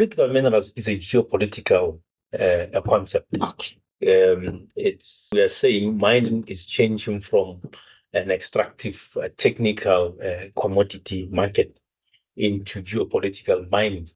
Critical minerals is a geopolitical concept. We are saying mining is changing from an extractive, technical commodity market into geopolitical mining.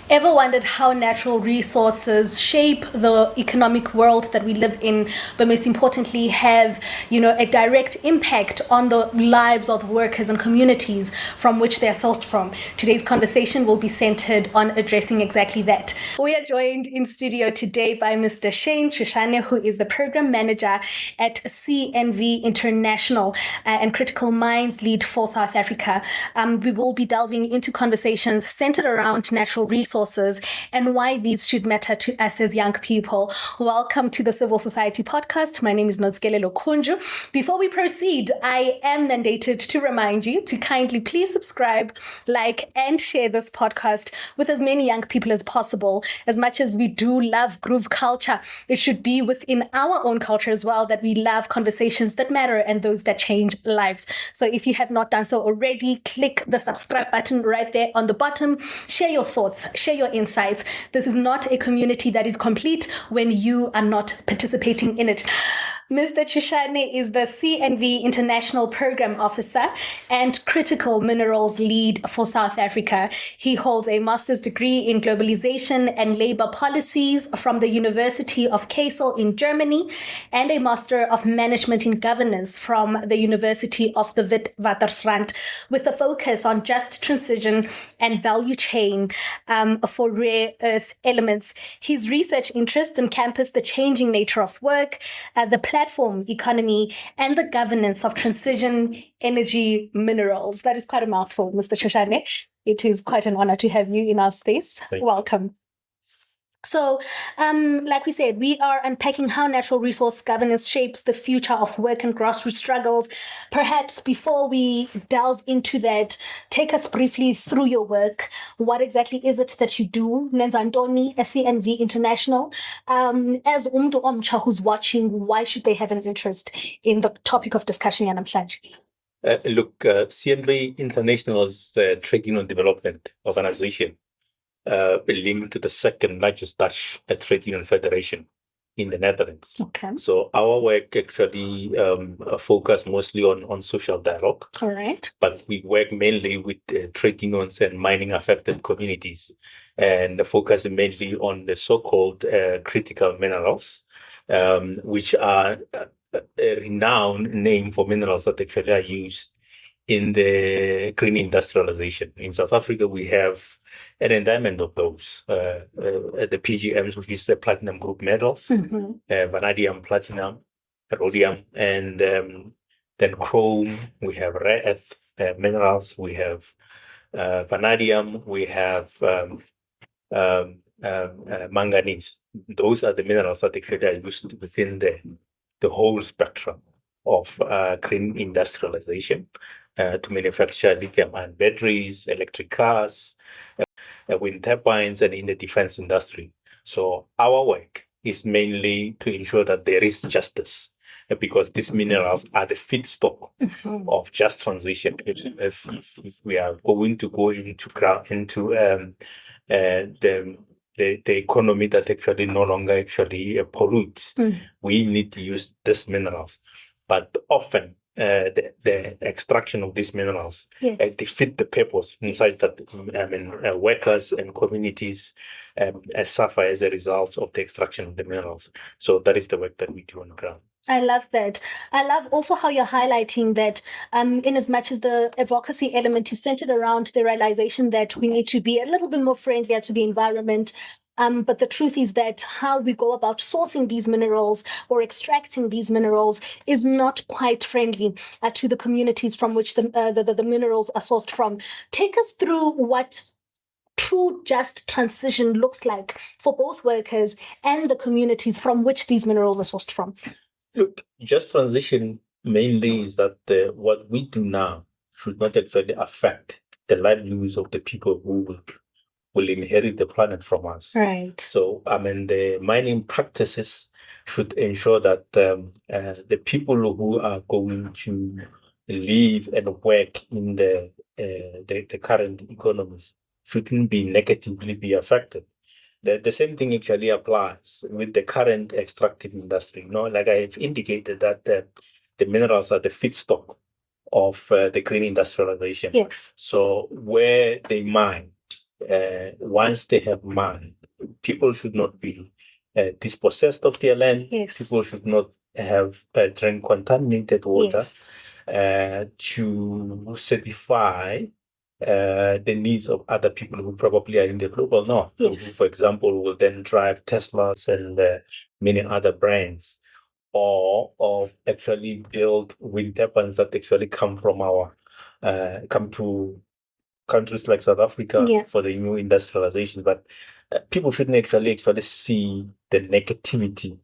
Ever wondered how natural resources shape the economic world that we live in, but most importantly have, a direct impact on the lives of the workers and communities from which they are sourced from? Today's conversation will be centered on addressing exactly that. We are joined in studio today by Mr. Shane Choshane, who is the program manager at CNV Internationaal and critical mines lead for South Africa. We will be delving into conversations centered around natural resources and why these should matter to us as young people. Welcome to the Civil Society Podcast. My name is Nozgelelo Kunju. Before we proceed, I am mandated to remind you to kindly please subscribe, like, and share this podcast with as many young people as possible. As much as we do love groove culture, it should be within our own culture as well that we love conversations that matter and those that change lives. So if you have not done so already, click the subscribe button right there on the bottom. Share your thoughts, share your insights. This is not a community that is complete when you are not participating in it. Mr. Choshane is the CNV Internationaal Program Officer and Critical Minerals Lead for South Africa. He holds a master's degree in Globalization and Labor Policies from the University of Kassel in Germany and a Master of Management in Governance from the University of the Witwatersrand, with a focus on just transition and value chain for rare earth elements. His research interests encompass the changing nature of work, the platform economy, and the governance of transition energy minerals. That is quite a mouthful, Mr. Choshane. It is quite an honor to have you in our space. Welcome. So, like we said, we are unpacking how natural resource governance shapes the future of work and grassroots struggles. Perhaps before we delve into that, take us briefly through your work. What exactly is it that you do? Nenzantoni, CNV Internationaal. As umntu omtsha who's watching, why should they have an interest in the topic of discussion yanamhlanje? CNV Internationaal is a trade union development organization. Linked to the second largest Dutch trade union federation in the Netherlands. Okay. So our work actually focus mostly on social dialogue. All right. But we work mainly with trade unions and mining affected communities, and focus mainly on the so-called critical minerals, which are a renowned name for minerals that actually are used in the green industrialization. In South Africa, we have an endowment of those, the PGMs, which is the platinum group metals, vanadium, platinum, rhodium, and then chrome. We have rare earth minerals. We have vanadium. We have manganese. Those are the minerals that actually are used within the whole spectrum of green industrialization to manufacture lithium-ion batteries, electric cars, wind turbines, and in the defense industry. So our work is mainly to ensure that there is justice, because these minerals are the feedstock of just transition. If we are going to go into the economy that actually no longer actually pollutes, we need to use these minerals. But often the extraction of these minerals, they fit the purpose inside that workers and communities suffer as a result of the extraction of the minerals. So that is the work that we do on the ground. I love that. I love also how you're highlighting that in as much as the advocacy element is centered around the realization that we need to be a little bit more friendlier to the environment. But the truth is that how we go about sourcing these minerals or extracting these minerals is not quite friendly to the communities from which the minerals are sourced from. Take us through what true just transition looks like for both workers and the communities from which these minerals are sourced from. Look, just transition mainly is that what we do now should not actually affect the livelihoods of the people who will will inherit the planet from us. Right. So, the mining practices should ensure that the people who are going to live and work in the current economies shouldn't be negatively affected. The same thing actually applies with the current extractive industry. Like I've indicated that the minerals are the feedstock of the green industrialization. Yes. So where they mine, once they have mined, people should not be dispossessed of their land. Yes. People should not have drink contaminated water. Yes. To satisfy the needs of other people who probably are in the global north, who, Yes. for example, will then drive Teslas and many other brands, or actually build wind turbines that actually come from come to countries like South Africa Yeah. for the new industrialization. But people shouldn't actually see the negativity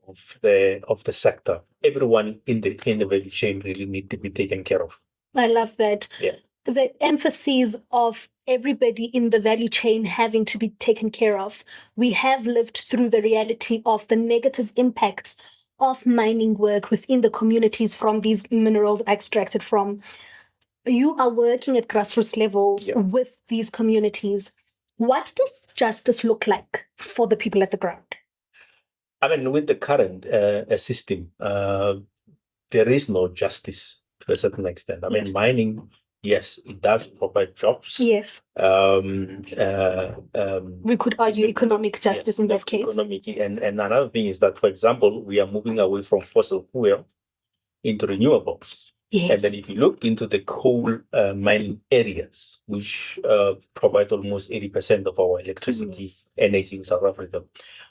of the sector. Everyone in the value chain really need to be taken care of. I love that. Yeah. The emphasis of everybody in the value chain having to be taken care of. We have lived through the reality of the negative impacts of mining work within the communities from these minerals extracted from. You are working at grassroots levels with these communities. What does justice look like for the people at the ground? With the current system, there is no justice to a certain extent. Mining, yes, it does provide jobs. Yes. We could argue economic justice in that case. Economic, and another thing is that, for example, we are moving away from fossil fuel into renewables. Yes. And then if you look into the coal mining areas, which provide almost 80% of our electricity energy in South Africa,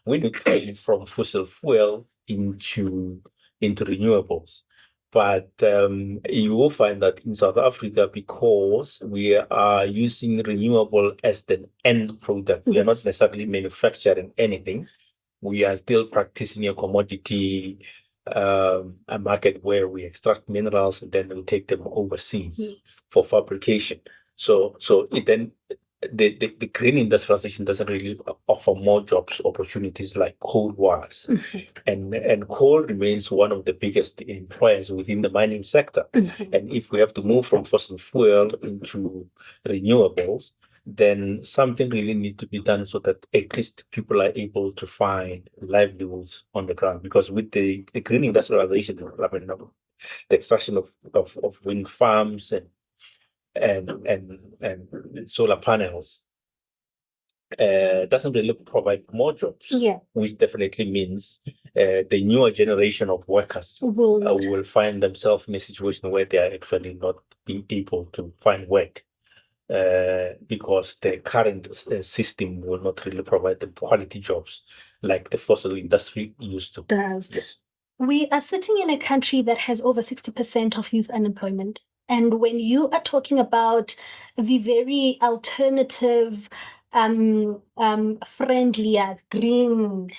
we need to move from fossil fuel into renewables. But you will find that in South Africa, because we are using renewable as the end product, we are not necessarily manufacturing anything. We are still practicing a commodity a market where we extract minerals and then we take them overseas for fabrication. So it then the green industrialization doesn't really offer more jobs opportunities like coal was. And coal remains one of the biggest employers within the mining sector. And if we have to move from fossil fuel into renewables, then something really needs to be done so that at least people are able to find livelihoods on the ground. Because with the green industrialization, the extraction of wind farms and solar panels doesn't really provide more jobs, which definitely means the newer generation of workers will find themselves in a situation where they are actually not being able to find work. Because the current system will not really provide the quality jobs like the fossil industry used to. Does. Yes. We are sitting in a country that has over 60% of youth unemployment. And when you are talking about the very alternative, friendlier, green,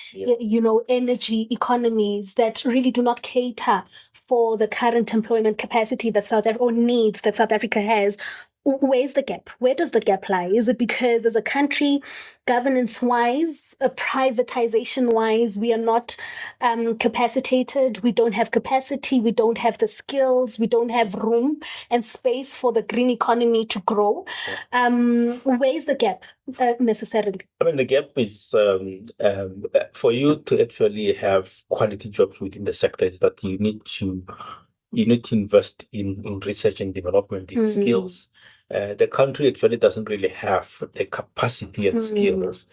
energy economies that really do not cater for the current employment capacity that South Africa, or needs that South Africa has, where's the gap? Where does the gap lie? Is it because as a country, governance-wise, privatization-wise, we are not capacitated, we don't have capacity, we don't have the skills, we don't have room and space for the green economy to grow? Where's the gap necessarily? The gap is for you to actually have quality jobs within the sector is that you need to invest in research and development, in skills. The country actually doesn't really have the capacity and skills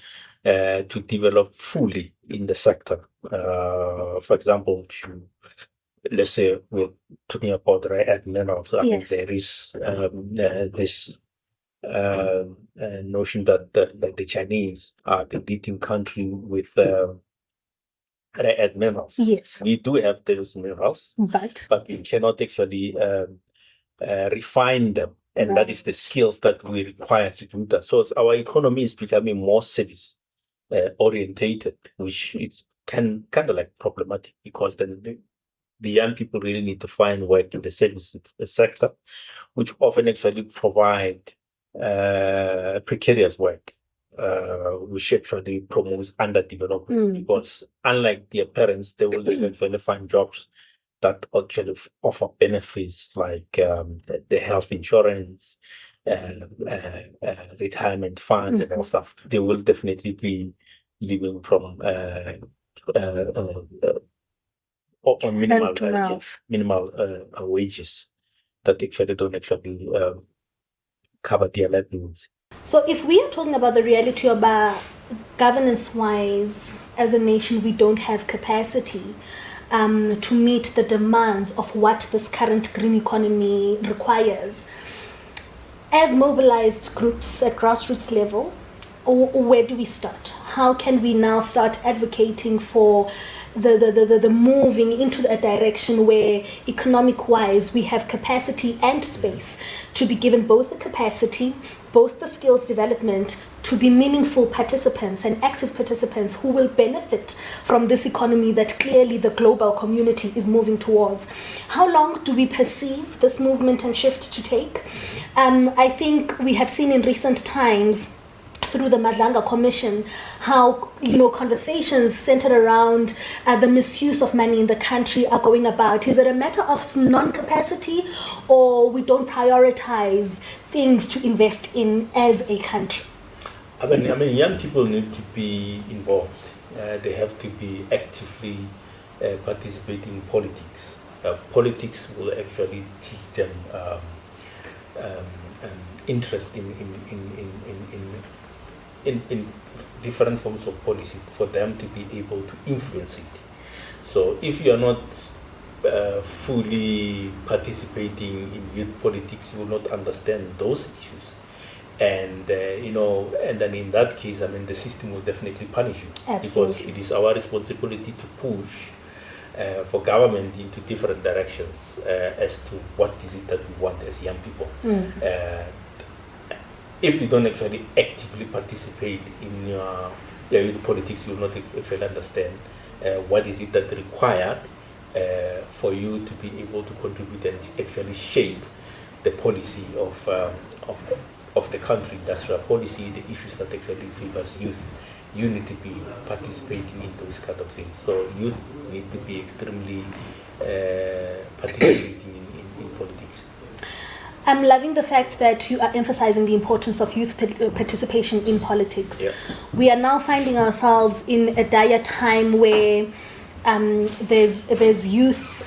to develop fully in the sector. For example, let's say we're talking about rare earth minerals. I think there is this notion that the Chinese are the leading country with rare earth minerals. Yes. We do have those minerals, but we cannot actually refine them. And that is the skills that we require to do that. So our economy is becoming more service orientated, which is kind of like problematic, because then the young people really need to find work in the service sector, which often actually provide precarious work. which actually promotes underdevelopment, because unlike their parents, they will eventually find jobs that actually offer benefits like the health insurance, retirement funds, and all stuff. They will definitely be living from on minimal wages that actually don't actually cover their livelihoods. So if we are talking about the reality about governance-wise, as a nation, we don't have capacity to meet the demands of what this current green economy requires. As mobilized groups at grassroots level, where do we start? How can we now start advocating for the moving into a direction where economic-wise we have capacity and space to be given both the capacity, both the skills development, to be meaningful participants and active participants who will benefit from this economy that clearly the global community is moving towards? How long do we perceive this movement and shift to take? I think we have seen in recent times through the Madlanga Commission how conversations centered around the misuse of money in the country are going about. Is it a matter of non-capacity, or we don't prioritize things to invest in as a country? I mean, young people need to be involved. They have to be actively participating in politics. Politics will actually teach them interest in different forms of policy for them to be able to influence it. So if you are not fully participating in youth politics, you will not understand those issues. And and then in that case, I mean, the system will definitely punish you. Absolutely. Because it is our responsibility to push for government into different directions as to what is it that we want as young people. If you don't actually actively participate in your youth politics, you will not actually understand what is it that required for you to be able to contribute and actually shape the policy of the country, industrial policy, the issues that actually favors youth. You need to be participating in those kind of things. So youth need to be extremely participating in politics. I'm loving the fact that you are emphasizing the importance of youth participation in politics. Yeah. We are now finding ourselves in a dire time where there's youth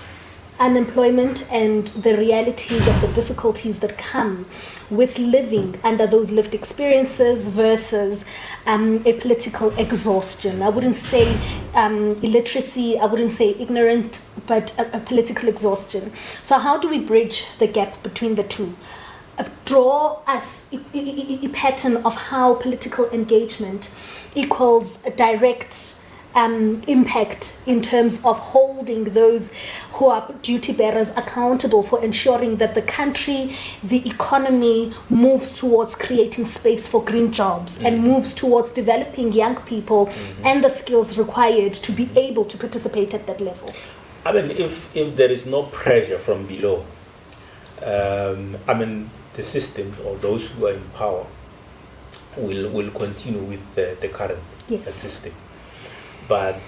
unemployment and the realities of the difficulties that come with living under those lived experiences versus a political exhaustion. I wouldn't say illiteracy, I wouldn't say ignorant, but a political exhaustion. So how do we bridge the gap between the two? Draw us a pattern of how political engagement equals a direct impact in terms of holding those who are duty bearers accountable for ensuring that the country, the economy moves towards creating space for green jobs and moves towards developing young people and the skills required to be able to participate at that level. I mean, if there is no pressure from below, I mean, the system or those who are in power will continue with the current system. But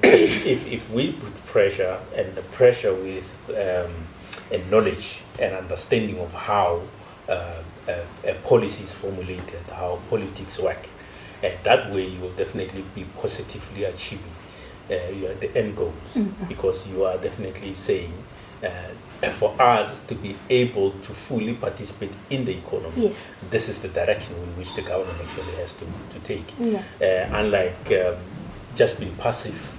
if we put pressure, and the pressure with a knowledge and understanding of how a policy is formulated, how politics work, that way you will definitely be positively achieving the end goals, because you are definitely saying for us to be able to fully participate in the economy, this is the direction in which the government actually has to take. Unlike just being passive,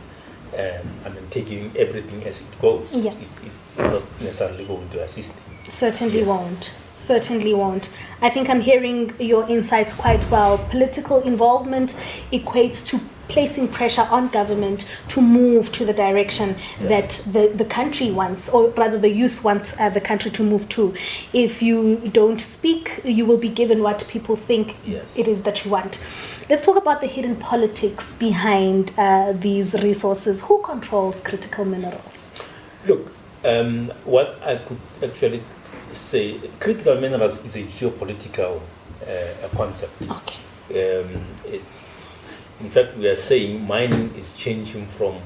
I mean, taking everything as it goes, it's not necessarily going to assist. Certainly won't. Certainly won't. I think I'm hearing your insights quite well. Political involvement equates to placing pressure on government to move to the direction that the country wants, or rather the youth wants the country to move to. If you don't speak, you will be given what people think it is that you want. Let's talk about the hidden politics behind these resources. Who controls critical minerals? Look, what I could actually say, critical minerals is a geopolitical concept. Okay. It's, in fact, we are saying mining is changing from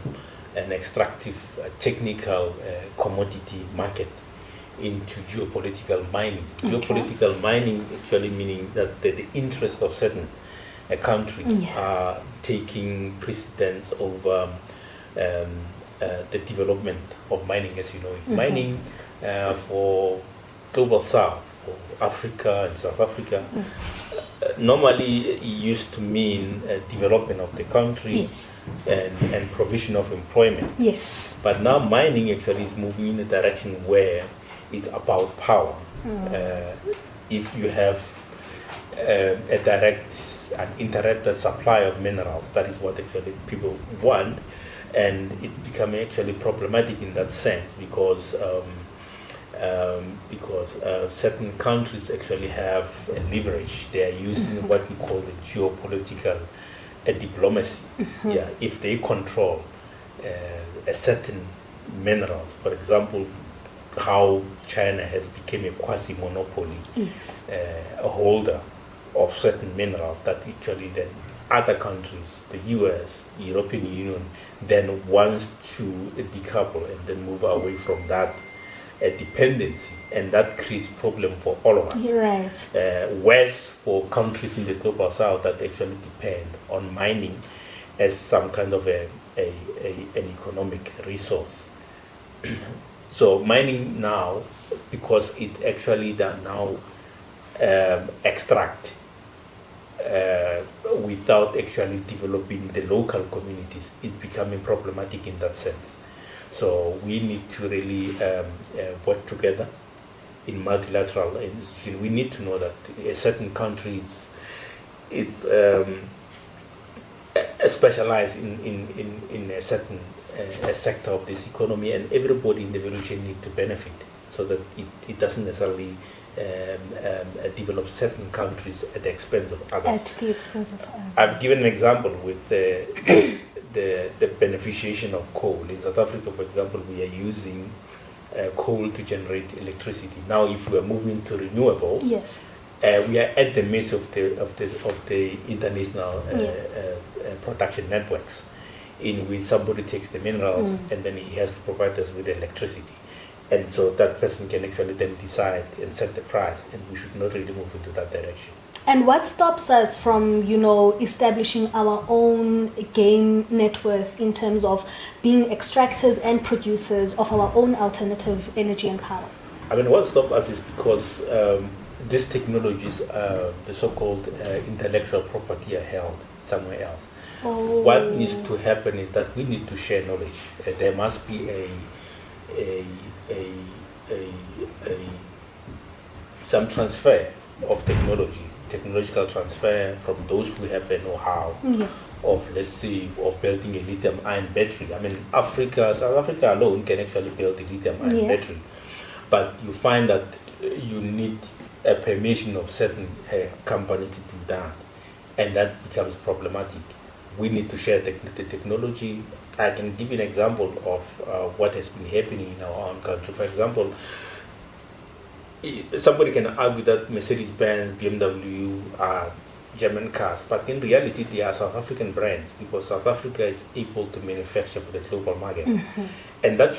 an extractive, technical commodity market into geopolitical mining. Okay. Geopolitical mining actually meaning that the interest of certain countries are taking precedence over the development of mining, as you know. Mining for global south, or Africa and South Africa, normally it used to mean development of the country, Yes. and provision of employment. Yes. But now mining actually is moving in a direction where it's about power. If you have a direct and interrupted supply of minerals, that is what actually people want, and it becoming actually problematic in that sense because certain countries actually have a leverage. They are using what we call the geopolitical diplomacy. Yeah, if they control a certain minerals, for example, how China has become a quasi-monopoly, Yes. a holder of certain minerals that actually then other countries, the US, the European Union, then wants to decouple and then move away from that dependency, and that creates problem for all of us. Right. Whereas for countries in the global south that actually depend on mining as some kind of an economic resource. So mining now, because it actually does now extract without actually developing the local communities, is becoming problematic in that sense. So we need to really work together in multilateral institutions. We need to know that a certain country is specialized in a certain sector of this economy, and everybody in the value chain need to benefit, so that it doesn't necessarily develop certain countries at the expense of others. At the expense of others. I've given an example with the beneficiation of coal. In South Africa, for example, we are using coal to generate electricity. Now, if we are moving to renewables, Yes. we are at the midst of the international production networks, in which somebody takes the minerals and then he has to provide us with electricity. And so that person can actually then decide and set the price, and we should not really move into that direction. And what stops us from, establishing our own game net worth in terms of being extractors and producers of our own alternative energy and power? I mean, what stops us is because these technologies, the so-called intellectual property, are held somewhere else. Oh. What needs to happen is that we need to share knowledge. There must be some transfer of technological transfer from those who have a know-how Yes. of, let's say, of building a lithium-ion battery. I mean, South Africa alone can actually build a lithium-ion battery, but you find that you need a permission of certain company to do that, and that becomes problematic. We need to share the technology. I can give you an example of what has been happening in our own country. For example, somebody can argue that Mercedes-Benz, BMW are German cars, but in reality they are South African brands, because South Africa is able to manufacture for the global market, and that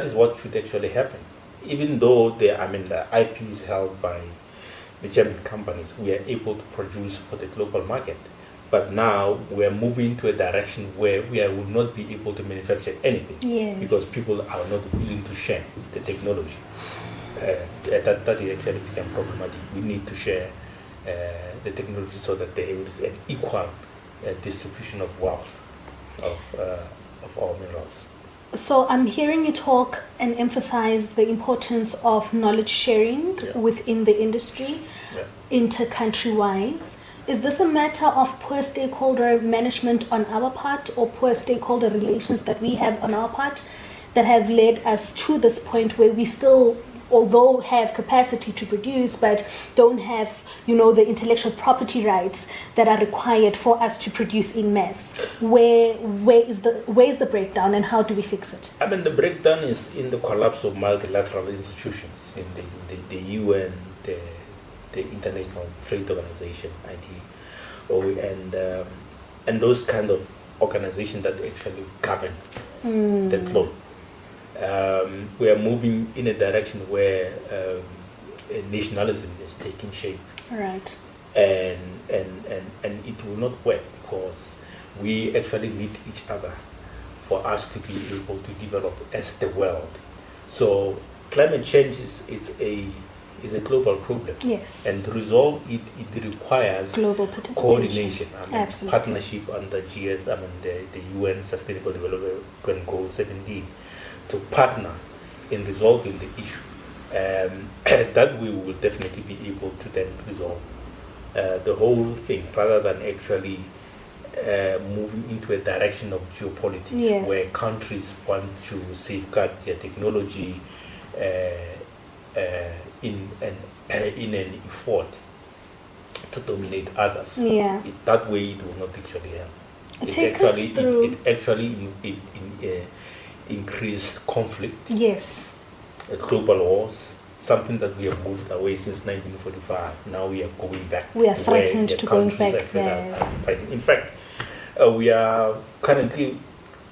is what should actually happen. Even though the IP is held by the German companies, we are able to produce for the global market. But now we are moving to a direction where we will not be able to manufacture anything, because people are not willing to share the technology. That actually become problematic. We need to share the technology so that there is an equal distribution of wealth of our minerals. So I'm hearing you talk and emphasize the importance of knowledge sharing within the industry, inter-country-wise. Is this a matter of poor stakeholder management on our part, or poor stakeholder relations that we have on our part, that have led us to this point where we still, although have capacity to produce, but don't have, the intellectual property rights that are required for us to produce in mass? Where is the breakdown, and how do we fix it? I mean, the breakdown is in the collapse of multilateral institutions, in the UN, the International Trade Organization, and those kind of organizations that actually govern the globe. We are moving in a direction where nationalism is taking shape. Right. And it will not work because we actually need each other for us to be able to develop as the world. So climate change is a global problem. Yes. And to resolve it, it requires global participation, coordination, absolutely, partnership under the UN Sustainable Development Goal 17 to partner in resolving the issue. That we will definitely be able to then resolve the whole thing rather than actually moving into a direction of geopolitics, yes, where countries want to safeguard their technology in an effort to dominate others. Yeah. That way it will not actually help. It actually increase conflict. Yes. Global wars, something that we have moved away since 1945. Now we are going back. We are threatened to going back there. In fact, we are currently,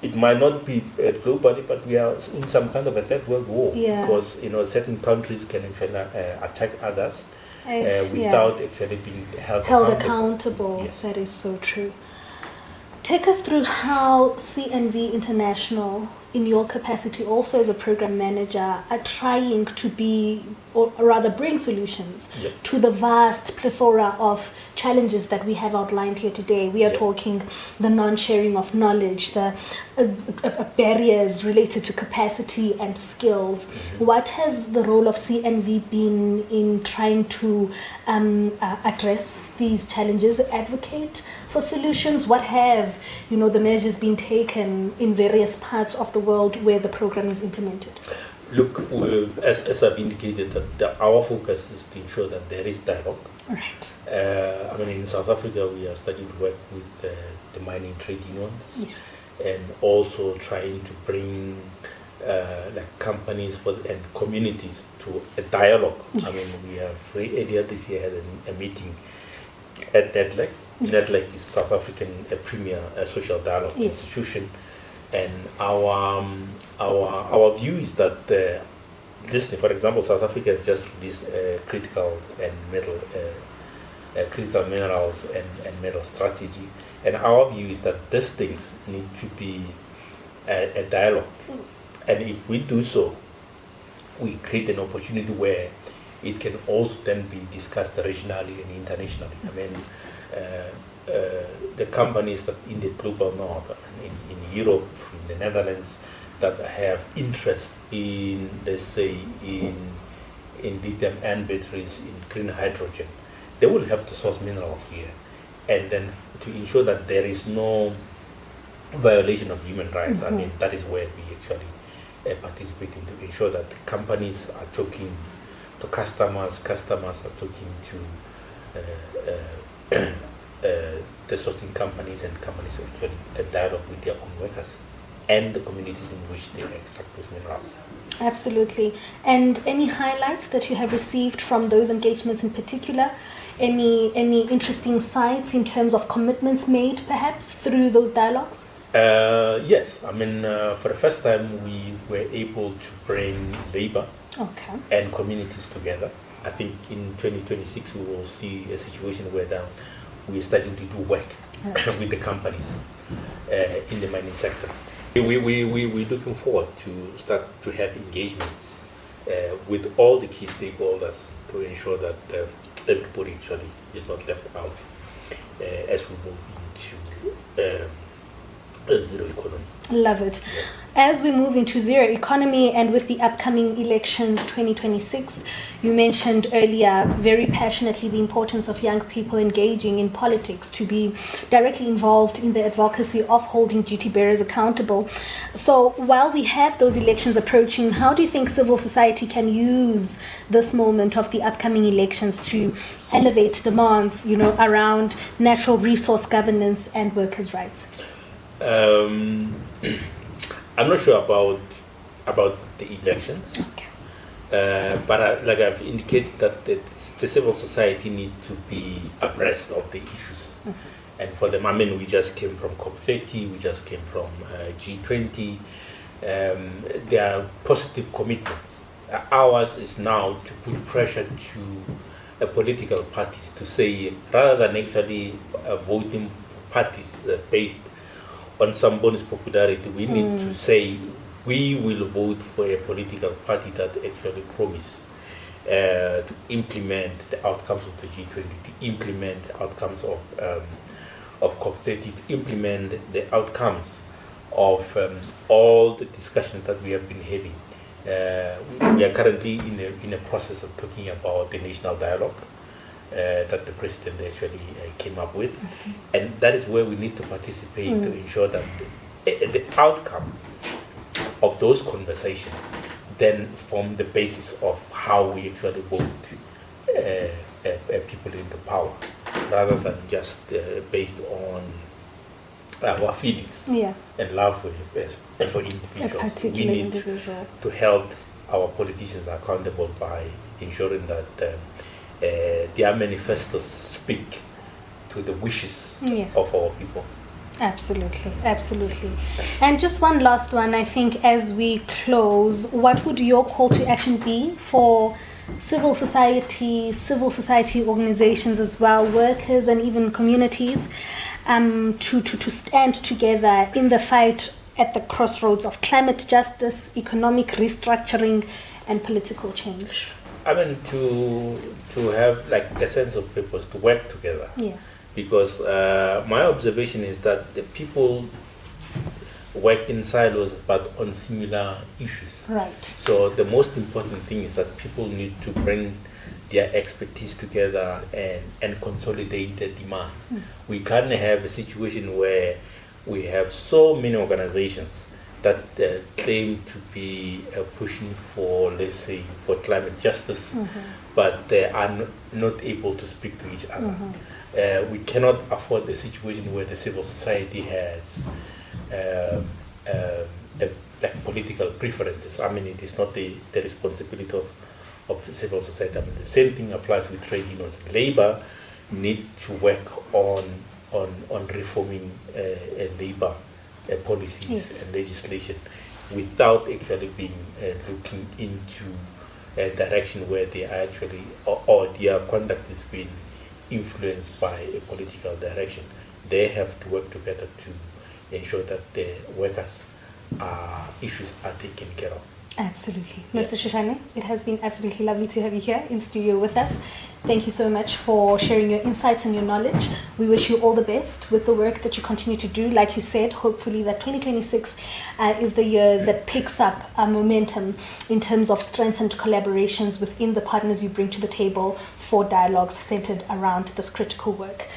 it might not be globally, but we are in some kind of a third world war, because certain countries can actually attack others without actually being held accountable. Yes. That is so true. Take us through how CNV International, in your capacity also as a program manager, are trying to be, or rather bring solutions to the vast plethora of challenges that we have outlined here today. We are talking the non-sharing of knowledge, the barriers related to capacity and skills. What has the role of CNV been in trying to address these challenges, advocate for solutions? What have the measures been taken in various parts of the world where the program is implemented? Look, as I've indicated, that our focus is to ensure that there is dialogue. Right. In South Africa, we are starting to work with the mining trade unions, yes, and also trying to bring companies and communities to a dialogue. Yes. We have earlier this year had a meeting at NEDLAC. NEDLAC is South African premier social dialogue institution, and our view is that for example, South Africa has just released critical minerals and metal strategy, and our view is that these things need to be a dialogue, and if we do so, we create an opportunity where it can also then be discussed regionally and internationally. The companies that in the global north, in Europe, in the Netherlands, that have interest in, let's say, in lithium-ion batteries, in green hydrogen, they will have to source minerals here, and then to ensure that there is no violation of human rights. That is where we actually participate in, to ensure that companies are talking to customers are talking to the sourcing companies, and companies actually a dialogue with their own workers and the communities in which they extract those minerals. Absolutely. And any highlights that you have received from those engagements in particular? Any interesting sights in terms of commitments made perhaps through those dialogues? Yes. For the first time we were able to bring labor and communities together. I think in 2026 we will see a situation where we're starting to do work with the companies in the mining sector. We're looking forward to start to have engagements with all the key stakeholders to ensure that everybody actually is not left out as we move into a zero economy. Love it. As we move into zero economy and with the upcoming elections 2026, you mentioned earlier very passionately the importance of young people engaging in politics, to be directly involved in the advocacy of holding duty bearers accountable. So while we have those elections approaching, how do you think civil society can use this moment of the upcoming elections to elevate demands, around natural resource governance and workers' rights? I'm not sure about the elections, But like I've indicated, that the civil society need to be abreast of the issues. And for them, I mean, we just came from COP30, we just came from G20. There are positive commitments. Ours is now to put pressure to political parties to say, rather than actually voting parties based on some bonus popularity, we need to say we will vote for a political party that actually promise to implement the outcomes of the G20, to implement the outcomes of COP30, to implement the outcomes of all the discussions that we have been having. We are currently in a process of talking about the national dialogue that the president actually came up with, and that is where we need to participate to ensure that the outcome of those conversations then form the basis of how we actually vote people into power, rather than just based on our feelings and love for individuals. We need to hold our politicians accountable by ensuring that their manifestos speak to the wishes of our people. Absolutely, absolutely. And just one last one, I think, as we close, what would your call to action be for civil society organizations as well, workers and even communities, to stand together in the fight at the crossroads of climate justice, economic restructuring, and political change? I mean, to have like a sense of purpose, to work together. Because my observation is that the people work in silos but on similar issues. Right. So the most important thing is that people need to bring their expertise together and consolidate the demands. We can't have a situation where we have so many organizations that claim to be pushing for, let's say, for climate justice, but they are not able to speak to each other. We cannot afford a situation where the civil society has like political preferences. I mean, it is not the responsibility of civil society. I mean, the same thing applies with trade unions. Labor need to work on reforming labor policies and legislation without actually being looking into a direction where they are actually or their conduct is being influenced by a political direction. They have to work together to ensure that the workers' issues are taken care of. Absolutely. Mr. Choshane, it has been absolutely lovely to have you here in studio with us. Thank you so much for sharing your insights and your knowledge. We wish you all the best with the work that you continue to do. Like you said, hopefully that 2026 is the year that picks up momentum in terms of strengthened collaborations within the partners you bring to the table for dialogues centered around this critical work.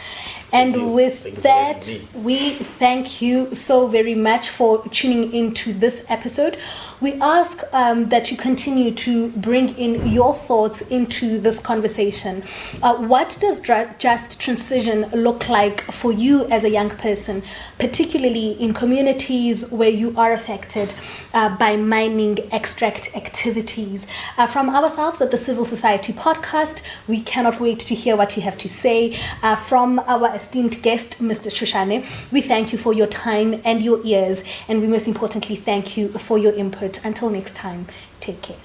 And with that, we thank you so very much for tuning into this episode. We ask that you continue to bring in your thoughts into this conversation. What does just transition look like for you as a young person, particularly in communities where you are affected by mining extract activities? From ourselves at the Civil Society Podcast, we cannot wait to hear what you have to say. From our esteemed guest, Mr. Choshane, we thank you for your time and your ears, and we most importantly thank you for your input. Until next time, take care.